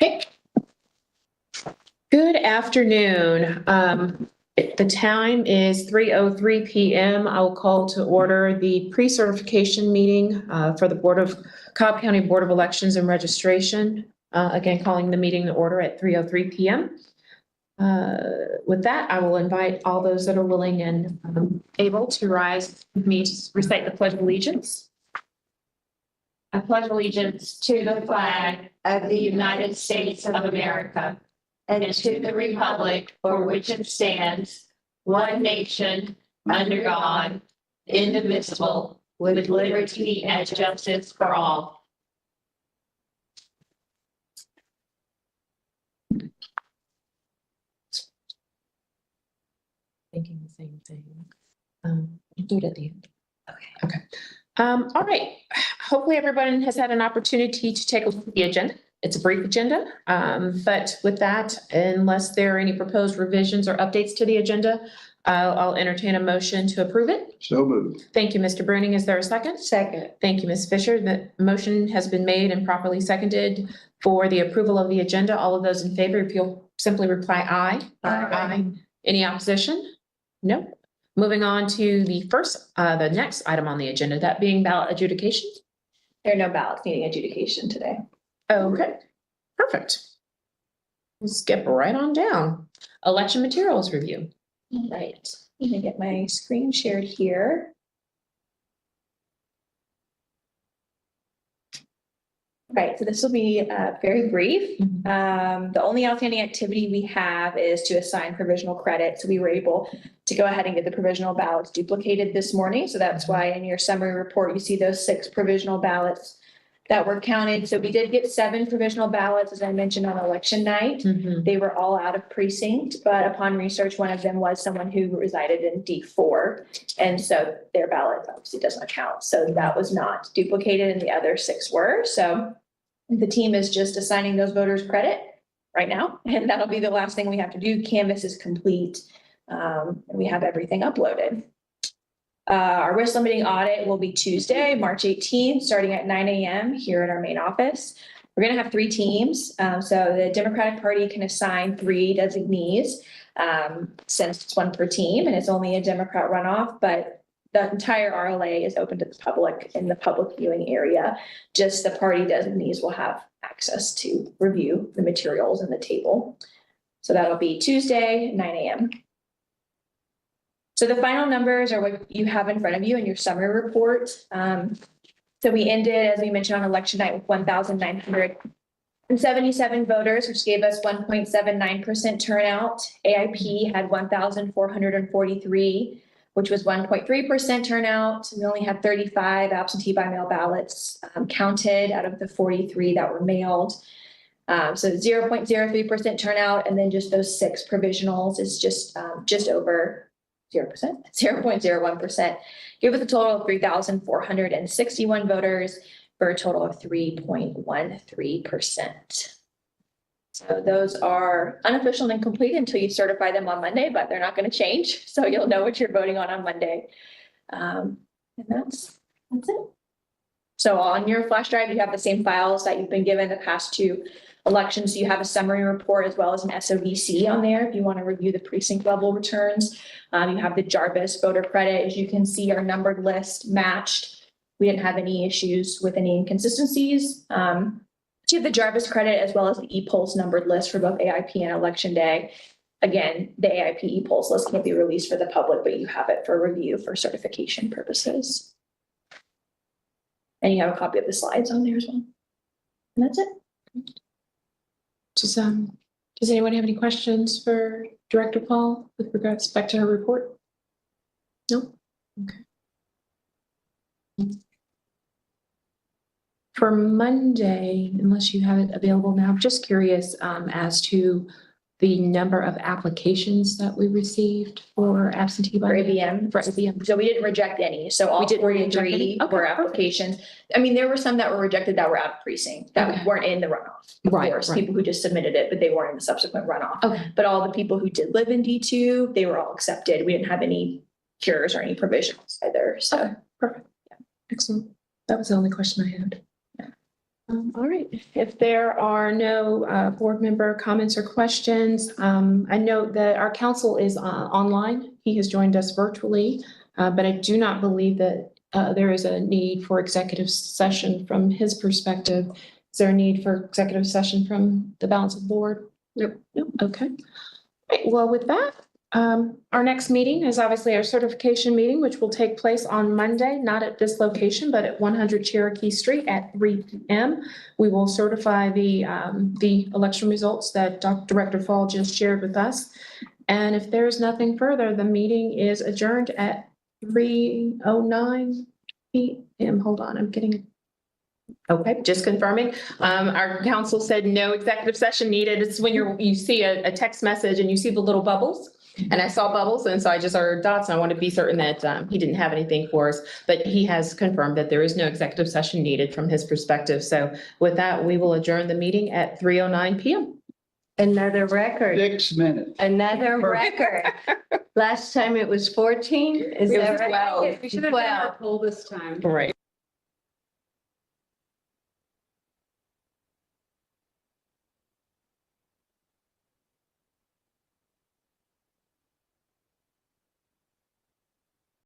Okay. Good afternoon. The time is 3:03 p.m. I will call to order the pre-certification meeting for the Cobb County Board of Elections and Registration. Again, calling the meeting to order at 3:03 p.m. With that, I will invite all those that are willing and able to rise with me to recite the Pledge of Allegiance. I pledge allegiance to the flag of the United States of America and to the republic for which it stands, one nation, under God, indivisible, with liberty and justice for all. Thinking the same thing. Do it at the end. Okay. All right. Hopefully everyone has had an opportunity to take a look at the agenda. It's a brief agenda, but with that, unless there are any proposed revisions or updates to the agenda, I'll entertain a motion to approve it. So moved. Thank you, Mr. Bruning. Is there a second? Second. Thank you, Ms. Fisher. The motion has been made and properly seconded for the approval of the agenda. All of those in favor, if you'll simply reply aye. Aye. Any opposition? No. Moving on to the next item on the agenda, that being ballot adjudication. There are no ballots needing adjudication today. Okay, perfect. We'll skip right on down. Election materials review. All right, I'm gonna get my screen shared here. Right, so this will be very brief. The only outstanding activity we have is to assign provisional credit. So we were able to go ahead and get the provisional ballots duplicated this morning. So that's why in your summary report, you see those 6 provisional ballots that were counted. So we did get 7 provisional ballots, as I mentioned, on election night. They were all out of precinct, but upon research, one of them was someone who resided in D4. And so their ballot obviously doesn't count. So that was not duplicated and the other 6 were. So the team is just assigning those voters credit right now, and that'll be the last thing we have to do. Canvas is complete. And we have everything uploaded. Our risk limiting audit will be Tuesday, March 18th, starting at 9 a.m. here at our main office. We're going to have 3 teams. So the Democratic Party can assign 3 designees, since it's 1 per team and it's only a Democrat runoff, but the entire RLA is open to the public in the public viewing area. Just the party designees will have access to review the materials in the table. So that'll be Tuesday, 9 a.m. So the final numbers are what you have in front of you in your summary report. So we ended, as we mentioned, on election night with 1,977 voters, which gave us 1.79% turnout. AIP had 1,443, which was 1.3% turnout. We only had 35 absentee by mail ballots counted out of the 43 that were mailed. So 0.03% turnout, and then just those 6 provisionals is just over 0%, 0.01%. Give us a total of 3,461 voters for a total of 3.13%. So those are unofficial and incomplete until you certify them on Monday, but they're not going to change. So you'll know what you're voting on Monday. And that's it. So on your flash drive, you have the same files that you've been given the past 2 elections. So you have a summary report as well as an SOVC on there if you want to review the precinct level returns. You have the Jarvis voter credit. As you can see, our numbered list matched. We didn't have any issues with any inconsistencies. You have the Jarvis credit as well as the e-polls numbered list for both AIP and election day. Again, the AIP e-polls list can't be released for the public, but you have it for review for certification purposes. And you have a copy of the slides on there as well. And that's it. Does anyone have any questions for Director Paul with regards back to her report? No? Okay. For Monday, unless you have it available now, I'm just curious as to the number of applications that we received for absentee For ballot. ABM. For ABM. So we didn't reject any. So all We didn't reject 43 any? Okay, were perfect. applications. I mean, there were some that were rejected that were out of precinct that Okay. weren't in the runoff. Of Right, course, right. people who just submitted it, but they weren't in the subsequent runoff. Okay. But all the people who did live in D2, they were all accepted. We didn't have any cures or any provisionals either. So Okay, perfect. Yeah. Excellent. That was the only question I had. All right, if there are no board member comments or questions, I note that our council is online. He has joined us virtually, but I do not believe that there is a need for executive session from his perspective. Is there a need for executive session from the balance of the board? Nope. Nope, okay. Right, well, with that, our next meeting is obviously our certification meeting, which will take place on Monday, not at this location, but at 100 Cherokee Street at 3 p.m. We will certify the election results that Director Fall just shared with us. And if there's nothing further, the meeting is adjourned at 3:09 p.m. Hold on, I'm getting. Okay, just confirming. Our council said no executive session needed. It's when you see a text message and you see the little bubbles. And I saw bubbles, and so I just heard dots, and I want to be certain that he didn't have anything for us. But he has confirmed that there is no executive session needed from his perspective. So with that, we will adjourn the meeting at 3:09 p.m. Another record, 6 minutes. another record. Last time it was 14, is It was that right? 12. We should have done our 12. poll this time. Right.